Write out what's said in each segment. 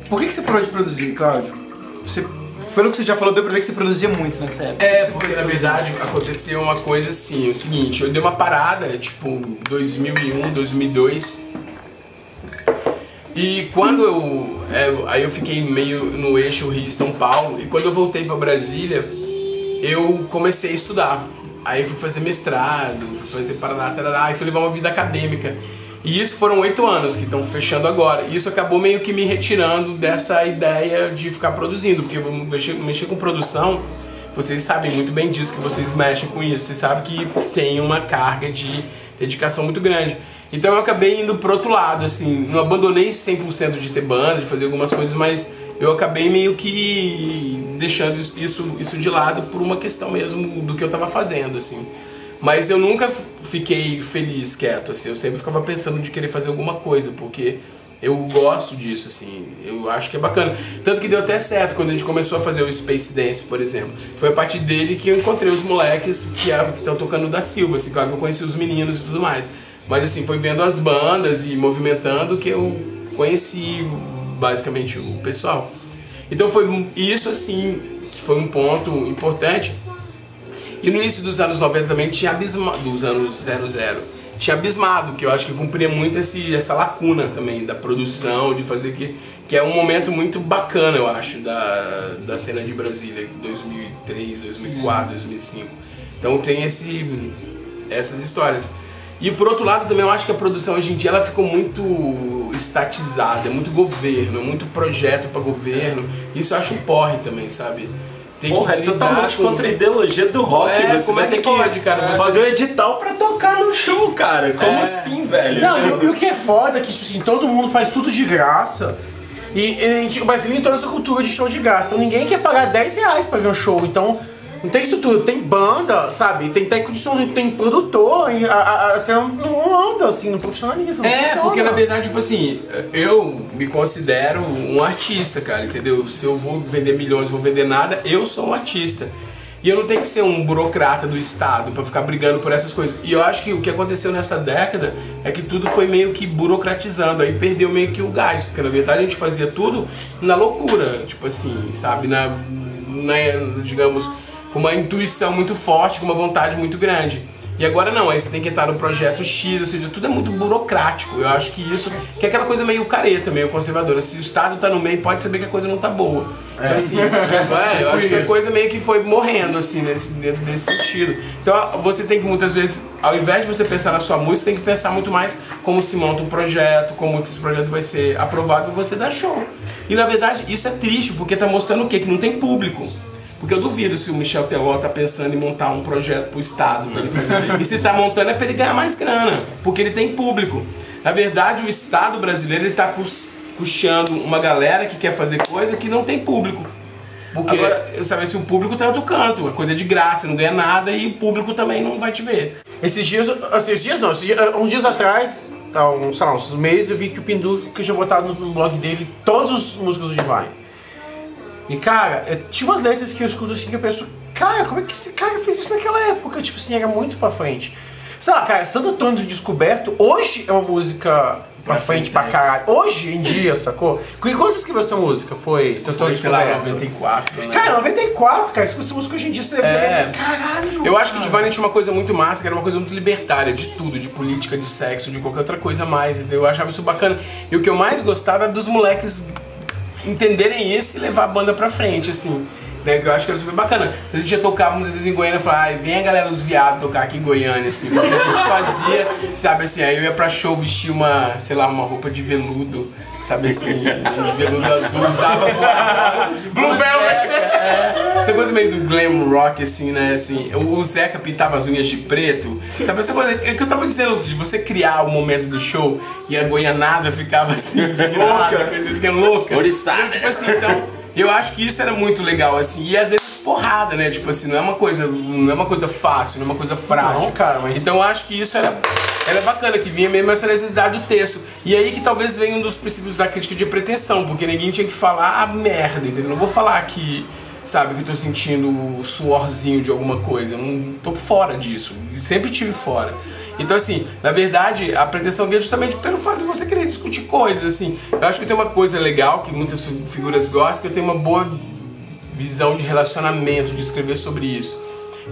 Por que você parou de produzir, Cláudio? Pelo que você já falou, deu pra ver que você produzia muito nessa época. Porque na verdade aconteceu uma coisa assim, é o seguinte, eu dei uma parada, tipo, 2001, 2002. E quando aí eu fiquei meio no eixo Rio-São Paulo, e quando eu voltei pra Brasília, eu comecei a estudar. Aí eu fui fazer mestrado, fui fazer Paraná, tarará, e fui levar uma vida acadêmica. E isso foram 8 anos que estão fechando agora. E isso acabou meio que me retirando dessa ideia de ficar produzindo, porque eu vou mexer com produção, vocês sabem muito bem disso, que vocês mexem com isso, vocês sabem que tem uma carga de dedicação muito grande. Então eu acabei indo pro outro lado, assim, não abandonei 100% de ter banda, de fazer algumas coisas, mas eu acabei meio que deixando isso de lado por uma questão mesmo do que eu tava fazendo, assim. Mas eu nunca fiquei feliz, quieto, assim, eu sempre ficava pensando de querer fazer alguma coisa, porque eu gosto disso, assim, eu acho que é bacana. Tanto que deu até certo quando a gente começou a fazer o Space Dance, por exemplo. Foi a partir dele que eu encontrei os moleques que estão tocando da Silva, assim, claro que eu conheci os meninos e tudo mais. Mas assim, foi vendo as bandas e movimentando que eu conheci basicamente o pessoal. Então foi isso, assim, foi um ponto importante. E no início dos anos 90 também tinha abismado, dos anos 00, tinha abismado, que eu acho que cumpria muito essa lacuna também da produção, de fazer que é um momento muito bacana, eu acho, da cena de Brasília, 2003, 2004, 2005. Então tem essas histórias. E por outro lado também eu acho que a produção hoje em dia ela ficou muito estatizada, é muito governo, é muito projeto para governo. Isso eu acho um porre também, sabe? Tem Porra, é totalmente contra a ideologia do rock. Você vai ter que fazer um edital pra tocar no show, cara. Como assim, velho? Não, e o que é foda é que, tipo assim, todo mundo faz tudo de graça. E o brasileiro tem toda essa cultura de show de graça. Então ninguém quer pagar 10 reais pra ver um show. Então não tem estrutura, tem banda, sabe? Tem técnico de som, tem produtor. E a cena não anda assim, não profissionaliza. Não funciona. Porque na verdade, tipo assim, eu me considero um artista, cara, entendeu? Se eu vou vender milhões, vou vender nada, eu sou um artista. E eu não tenho que ser um burocrata do Estado pra ficar brigando por essas coisas. E eu acho que o que aconteceu nessa década é que tudo foi meio que burocratizando, aí perdeu meio que o gás, porque na verdade a gente fazia tudo na loucura, tipo assim, sabe? Digamos, com uma intuição muito forte, com uma vontade muito grande. E agora não, aí você tem que entrar no projeto X, ou seja, tudo é muito burocrático. Eu acho que isso, que é aquela coisa meio careta, meio conservadora. Se o Estado tá no meio, pode saber que a coisa não tá boa. Então assim, eu acho que a coisa meio que foi morrendo, assim, dentro desse sentido. Então você tem que muitas vezes, ao invés de você pensar na sua música, você tem que pensar muito mais como se monta um projeto, como esse projeto vai ser aprovado e você dá show. E na verdade isso é triste, porque tá mostrando o quê? Que não tem público. Porque eu duvido se o Michel Teló tá pensando em montar um projeto pro Estado pra ele fazer. E se tá montando é pra ele ganhar mais grana, porque ele tem público. Na verdade, o Estado brasileiro ele tá custeando uma galera que quer fazer coisa que não tem público. Porque, agora, sabe, se o público tá em outro canto, a coisa é de graça, não ganha nada e o público também não vai te ver. Esses dias uns dias atrás, sei lá, uns meses, eu vi que o Pinduca tinha botado no blog dele todas as músicas do Divine. E cara, tinha umas letras que eu escuto assim que eu penso, cara, como é que esse cara fez isso naquela época? Tipo assim, era muito pra frente. Sei lá, cara, Santo Antônio do Descoberto, hoje é uma música pra frente pra caralho. Hoje em dia, sacou? Quando você escreveu essa música? Foi Santo Antônio do Descoberto? Sei lá, 94, né? Cara, 94, cara, se fosse música hoje em dia, você deve caralho. Eu acho que o Divine tinha uma coisa muito massa, que era uma coisa muito libertária, de tudo, de política, de sexo, de qualquer outra coisa mais. Entendeu? Eu achava isso bacana. E o que eu mais gostava era dos moleques entenderem isso e levar a banda pra frente, assim, né, que eu acho que era super bacana. Então a gente ia tocar muitas vezes em Goiânia e falava, vem a galera dos viados tocar aqui em Goiânia, assim, porque a gente fazia, sabe, assim, aí eu ia pra show vestir uma, sei lá, uma roupa de veludo, sabe assim, de veludo azul, usava Blue Velvet, essa coisa meio do glam rock, assim, né, assim, o Zeca pintava as unhas de preto, sabe, essa coisa, é que eu tava dizendo, de você criar o momento do show e a goianada ficava assim, louca, coisa assim, que é louca, oriçada, tipo assim, então, eu acho que isso era muito legal, assim, e às vezes porrada, né, tipo assim, não é uma coisa fácil, não é uma coisa frágil. Não, cara, mas... Então eu acho que isso era bacana, que vinha mesmo essa necessidade do texto. E aí que talvez venha um dos princípios da crítica de pretensão, porque ninguém tinha que falar a merda, entendeu? Não vou falar que, sabe, que eu tô sentindo o suorzinho de alguma coisa, eu não tô fora disso, sempre tive fora. Então, assim, na verdade, a pretensão vinha justamente pelo fato de você querer discutir coisas, assim. Eu acho que eu tenho uma coisa legal, que muitas figuras gostam, que eu tenho uma boa visão de relacionamento, de escrever sobre isso.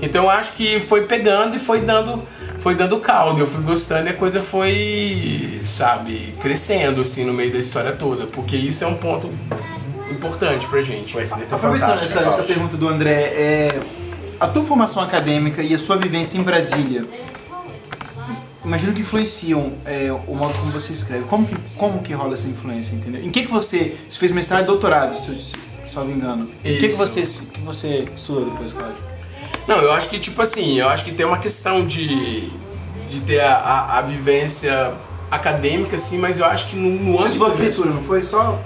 Então eu acho que foi pegando e foi dando caldo, eu fui gostando e a coisa foi, sabe, crescendo, assim, no meio da história toda, porque isso é um ponto importante pra gente. Aproveitando essa pergunta do André, a tua formação acadêmica e a sua vivência em Brasília, imagino que influenciam o modo como você escreve. Como que rola essa influência, entendeu? Em que você fez mestrado e doutorado, se eu não me engano? O que você estudou depois, Cláudio? Não, eu acho que, tipo assim, eu acho que tem uma questão de ter a vivência acadêmica, assim, mas eu acho que no âmbito... Você estudou arquitetura, não foi? Só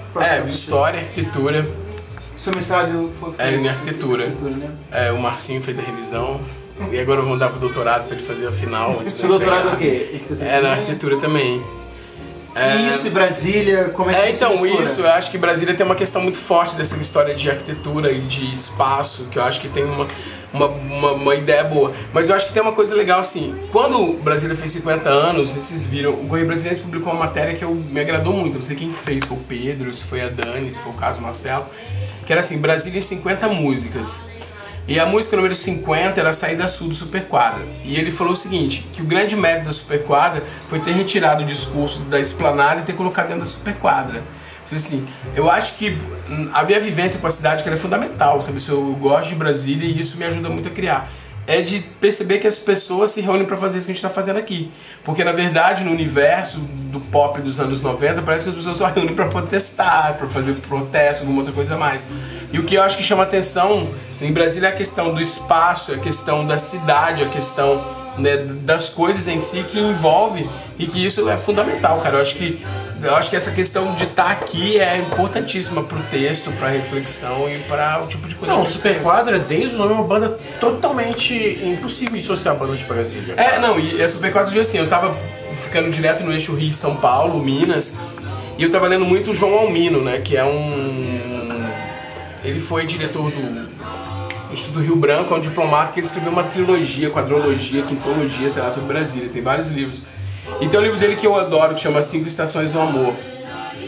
história, arquitetura. Seu mestrado foi em arquitetura. Né? O Marcinho fez a revisão. E agora eu vou mandar pro doutorado pra ele fazer a final. Seu doutorado é o quê? Na arquitetura também. E isso e Brasília, como é que então, isso, eu acho que Brasília tem uma questão muito forte dessa história de arquitetura e de espaço, que eu acho que tem uma ideia boa. Mas eu acho que tem uma coisa legal, assim, quando Brasília fez 50 anos, vocês viram, o Correio Brasiliense publicou uma matéria que me agradou muito, não sei quem fez, se foi o Pedro, se foi a Dani, se foi o Carlos Marcelo, que era assim, Brasília em 50 músicas. E a música número 50 era a Saída Sul do Superquadra. E ele falou o seguinte, que o grande mérito da Superquadra foi ter retirado o discurso da Esplanada e ter colocado dentro da Superquadra. Assim, eu acho que a minha vivência com a cidade que ela é fundamental, sabe? Eu gosto de Brasília e isso me ajuda muito a criar. É de perceber que as pessoas se reúnem para fazer isso que a gente está fazendo aqui. Porque, na verdade, no universo do pop dos anos 90, parece que as pessoas só reúnem para protestar, para fazer protesto, alguma outra coisa a mais. E o que eu acho que chama atenção em Brasília é a questão do espaço, a questão da cidade, a questão, né, das coisas em si que envolve e que isso é fundamental, cara. Eu acho que essa questão de estar aqui é importantíssima pro texto, pra reflexão e para o tipo de coisa. Não, o Superquadra, desde o nome, é uma banda totalmente impossível de associar a banda de Brasília. E a Superquadra, assim, eu tava ficando direto no eixo Rio, São Paulo, Minas, e eu tava lendo muito o João Almino, né, que é ele foi diretor do Instituto Rio Branco, é um diplomata que ele escreveu uma trilogia, quadrologia, quintologia, sei lá, sobre Brasília, tem vários livros. E tem um livro dele que eu adoro, que chama 5 Estações do Amor,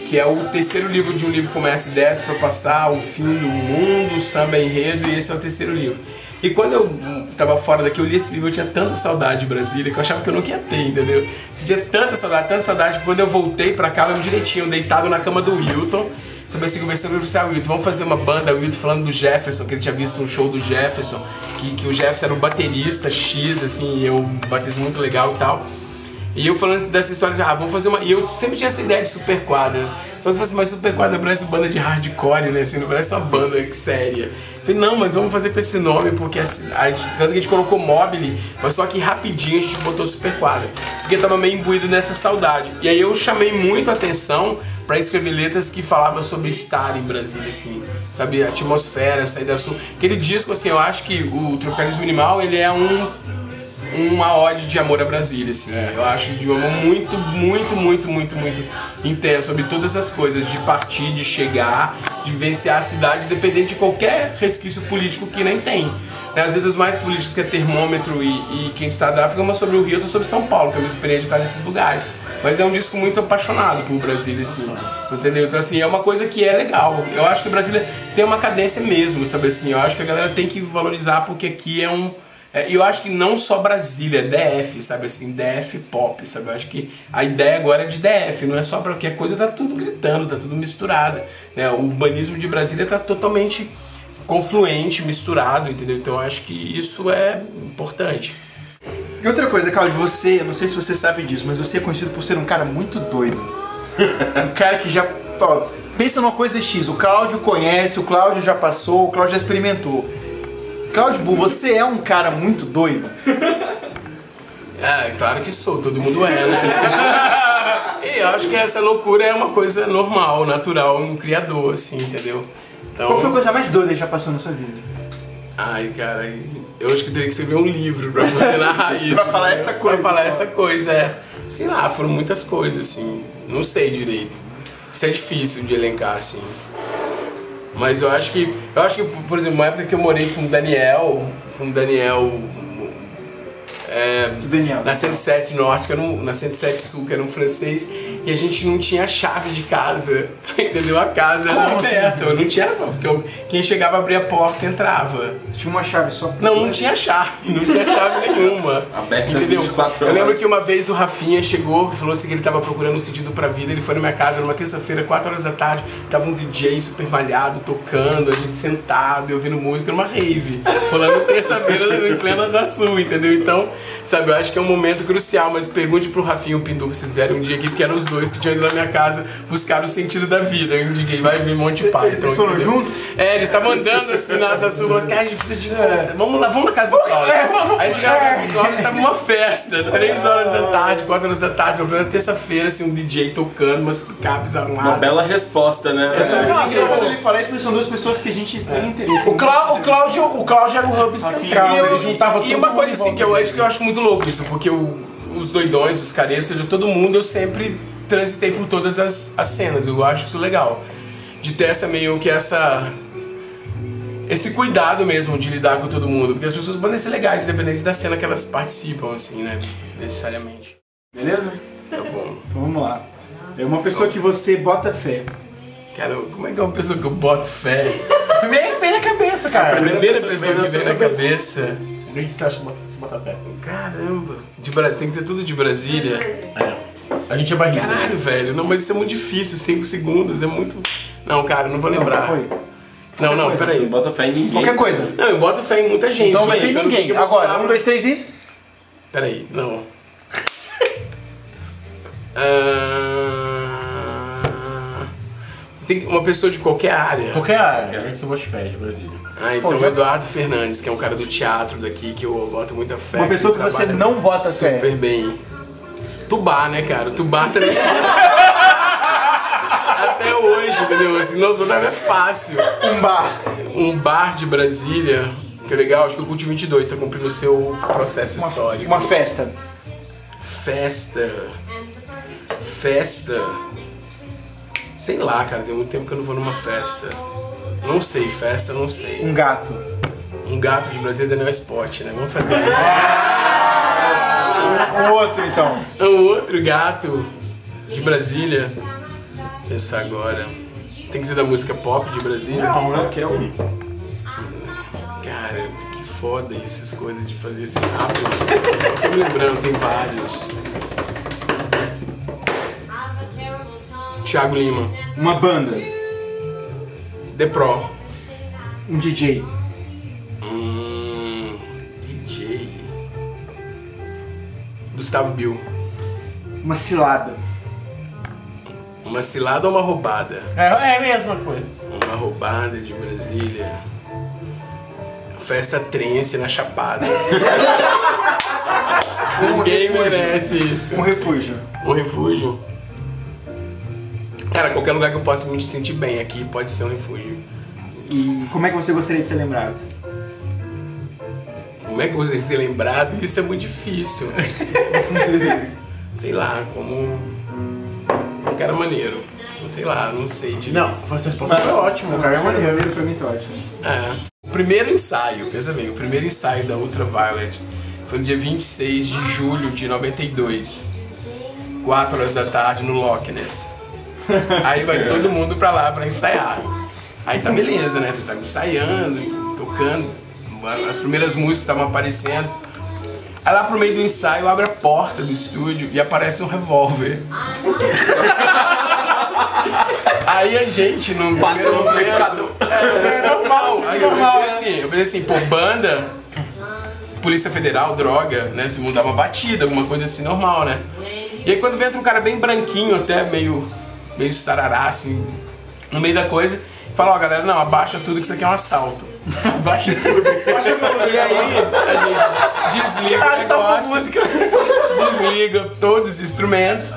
que é o terceiro livro de um livro que começa e desce para passar, o fim do mundo, o samba enredo, e esse é o terceiro livro. E quando eu tava fora daqui, eu li esse livro, eu tinha tanta saudade de Brasília, que eu achava que eu nunca ia ter, entendeu? Eu tinha tanta saudade, que quando eu voltei pra cá, eu lembro direitinho, deitado na cama do Wilton, sobre assim, conversando, eu falei, Wilton, vamos fazer uma banda, o Wilton falando do Jefferson, que ele tinha visto um show do Jefferson, que o Jefferson era um baterista X, assim, um baterista muito legal e tal. E eu falando dessa história de, vamos fazer uma... E eu sempre tinha essa ideia de Superquadra. Só que eu falei assim, mas Superquadra parece banda de hardcore, né? Assim, não parece uma banda séria. Eu falei, não, mas vamos fazer com esse nome, porque tanto que a gente colocou Mobile, mas só que rapidinho a gente botou Superquadra. Porque tava meio imbuído nessa saudade. E aí eu chamei muito a atenção pra escrever letras que falavam sobre estar em Brasília, assim, sabe? A atmosfera, Saída Sul. Aquele disco, assim, eu acho que o Tropicalismo Minimal, ele é uma ode de amor a Brasília, assim. Eu acho de um amor muito, muito, muito, muito, muito intenso sobre todas as coisas, de partir, de chegar, de vivenciar a cidade, independente de qualquer resquício político que nem tem. Às vezes os mais políticos que é Termômetro e Quem Está da África, uma sobre o Rio, outra sobre São Paulo, que eu me inspirei de estar nesses lugares. Mas é um disco muito apaixonado por Brasília, assim, entendeu? Então, assim, é uma coisa que é legal. Eu acho que Brasília tem uma cadência mesmo, sabe assim? Eu acho que a galera tem que valorizar, porque aqui eu acho que não só Brasília, é DF, sabe assim, DF pop, sabe? Eu acho que a ideia agora é de DF, não é só porque a coisa tá tudo gritando, tá tudo misturada, né? O urbanismo de Brasília tá totalmente confluente, misturado, entendeu? Então eu acho que isso é importante. E outra coisa, Cláudio, você, eu não sei se você sabe disso, mas você é conhecido por ser um cara muito doido. Um cara que já... pensa numa coisa X, o Cláudio conhece, o Cláudio já passou, o Cláudio já experimentou. Cláudio Bu, você é um cara muito doido? Claro que sou, todo mundo é, né? E eu acho que essa loucura é uma coisa normal, natural, um criador, assim, entendeu? Então... Qual foi a coisa mais doida que já passou na sua vida? Ai, cara, eu acho que teria que escrever um livro pra poder narrar isso. Pra falar essa coisa. Pra falar essa coisa, Sei lá, foram muitas coisas, assim, não sei direito. Isso é difícil de elencar, assim. Mas eu acho que, por exemplo, uma época que eu morei com o Daniel Daniel. Na 107 Norte, na 107 Sul, que era um francês, e a gente não tinha chave de casa, entendeu? A casa era aberta, eu não tinha, porque quem chegava a abrir a porta entrava. Tinha uma chave só? Não tinha chave, não tinha chave nenhuma. Aberta entendeu? 24 horas. Eu lembro que uma vez o Rafinha chegou e falou assim que ele tava procurando um sentido pra vida, ele foi na minha casa numa terça-feira, 4 horas da tarde, tava um DJ super malhado, tocando, a gente sentado e ouvindo música numa rave, rolando terça-feira em plena Asa Sul, entendeu? Então, sabe, eu acho que é um momento crucial, mas pergunte pro Rafinha e o Pindu se vierem um dia aqui, porque eram os dois que tinham ido na minha casa buscar o sentido da vida. Eu indiquei, vai vir Monty Python. Eles foram juntos? Eles estavam andando assim na Asa Sul, falando que a gente precisa de conta. Vamos lá, vamos na casa do Cláudio. Aí chegava na casa do Cláudio, tava uma festa, 3 horas da tarde, 4 horas da tarde, uma terça-feira, assim, um DJ tocando, umas picapes arrumadas. Uma bela resposta, né? Engraçado ele falar isso, porque são duas pessoas que a gente tem interesse. O Cláudio era um hub central, ele juntava todo E uma mundo coisa em assim, volta que eu acho muito louco isso, porque os doidões, os caretos, ou seja, todo mundo, eu sempre transitei por todas as cenas, eu acho isso legal. De ter esse cuidado mesmo de lidar com todo mundo, porque as pessoas podem ser legais, independente da cena que elas participam, assim, né, necessariamente. Beleza? Tá bom. Então vamos lá. É uma pessoa que você bota fé. Cara, como é que é uma pessoa que eu boto fé? Primeiro que vem na cabeça, cara. A primeira pessoa que vem na cabeça... O que você acha que você bota fé? Caramba, tem que ser tudo de Brasília. A gente é barrista. Caralho, velho, não, mas isso é muito difícil, 5 segundos, é muito... Não, cara, não vou lembrar. Não, peraí. Bota fé em ninguém. Qualquer coisa. Não, eu boto fé em muita gente. Então vai ser ninguém. Agora, 1, 2, 3 e... Peraí, não. Tem uma pessoa de qualquer área. Qualquer área. Você bota fé de Brasília. Então o Eduardo Fernandes, que é um cara do teatro daqui, que eu boto muita fé. Uma pessoa que você não bota fé. Super bem. Tubá, né, cara? Tubá também. Até hoje, entendeu? Assim, não é fácil. Um bar de Brasília, que é legal, acho que o Cult 22 tá cumprindo o seu processo histórico. Uma festa. Festa. Sei lá, cara, tem muito tempo que eu não vou numa festa. Não sei, festa, não sei. Um gato. Um gato de Brasília, Daniel Spot, né? Vamos fazer. Um outro, então. Um outro gato de Brasília. Vou pensar agora. Tem que ser da música pop de Brasília? Não, qualquer um. Cara, que foda essas coisas de fazer assim rápido. Tô me lembrando, tem vários. Thiago Lima. Uma banda. The Pro. Um DJ. DJ. Gustavo Bill. Uma cilada. Uma cilada ou uma roubada? É a mesma coisa. Uma roubada de Brasília. Festa trance na Chapada. Ninguém merece isso. Um refúgio. Um refúgio. Cara, qualquer lugar que eu possa me sentir bem aqui pode ser um refúgio. E como é que você gostaria de ser lembrado? Como é que você ser lembrado? Isso é muito difícil. Sei lá, como um cara maneiro. Sei lá, não sei direito. Não, essa resposta foi ótima, o cara é maneiro. Pra mim tá ótimo. O primeiro ensaio, pensa bem, o primeiro ensaio da Ultraviolet foi no dia 26 de julho de 92. 4 horas da tarde no Loch Ness. Aí vai todo mundo pra lá pra ensaiar. Aí tá beleza, né? Tu tá ensaiando, tocando, as primeiras músicas estavam aparecendo. Aí lá pro meio do ensaio abre a porta do estúdio e aparece um revólver. Aí a gente não passa no mercado. É normal. Aí eu pensei assim, pô, banda, Polícia Federal, droga, né? Se mudar uma batida, alguma coisa assim, normal, né? E aí quando entra um cara bem branquinho, até meio sarará, assim, no meio da coisa, fala, ó, galera, não, abaixa tudo que isso aqui é um assalto. Abaixa tudo. E aí a gente desliga o negócio, desliga todos os instrumentos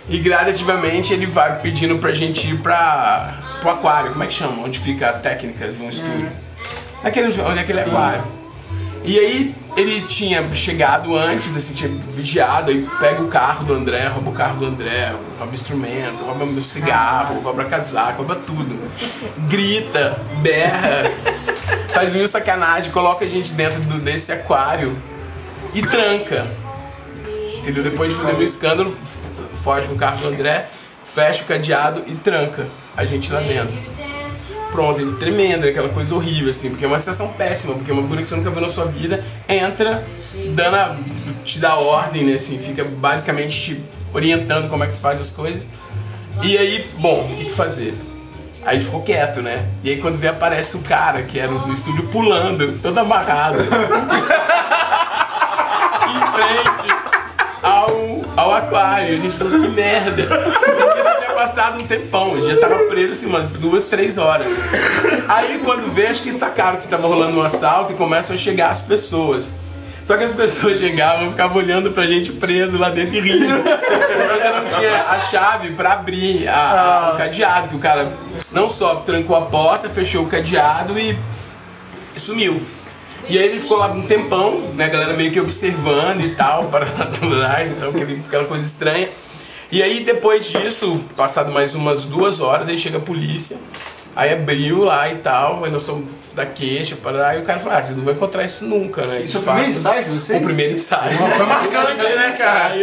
e gradativamente ele vai pedindo pra gente ir pro aquário, como é que chama? Onde fica a técnica de um estúdio. Onde é aquele aquário. E aí ele tinha chegado antes, assim, tinha vigiado, aí pega o carro do André, rouba o carro do André, rouba instrumento, rouba meu cigarro, rouba casaco, rouba tudo. Grita, berra, faz mil sacanagem, coloca a gente dentro desse aquário. e tranca. Entendeu? Depois de fazer meu escândalo, foge com o carro do André, fecha o cadeado e tranca a gente lá dentro. Pronto, ele tremendo, aquela coisa horrível, assim, porque é uma sensação péssima, porque é uma figura que você nunca viu na sua vida, entra, te dá ordem, né, assim, fica basicamente te orientando como é que se faz as coisas. E aí, bom, o que fazer? Aí a gente ficou quieto, né? E aí quando vê, aparece o cara que era do estúdio pulando, todo amarrado. Em frente ao aquário. A gente falou, que merda. Porque já tinha passado um tempão, a gente já tava preso assim umas 2, 3 horas. Aí quando vê, acho que sacaram que tava rolando um assalto e começam a chegar as pessoas. Só que as pessoas chegavam e ficavam olhando pra gente preso lá dentro e rindo. Porque não tinha a chave pra abrir o cadeado, que o cara não só trancou a porta, fechou o cadeado e sumiu. E aí ele ficou lá um tempão, né, a galera meio que observando e tal, então aquela coisa estranha. E aí depois disso, passado mais umas 2 horas, aí chega a polícia, aí abriu lá e tal, aí nós estamos da queixa, aí o cara falou, vocês não vão encontrar isso nunca, né? Isso é o primeiro ensaio de vocês? O primeiro ensaio. Foi marcante, né, cara?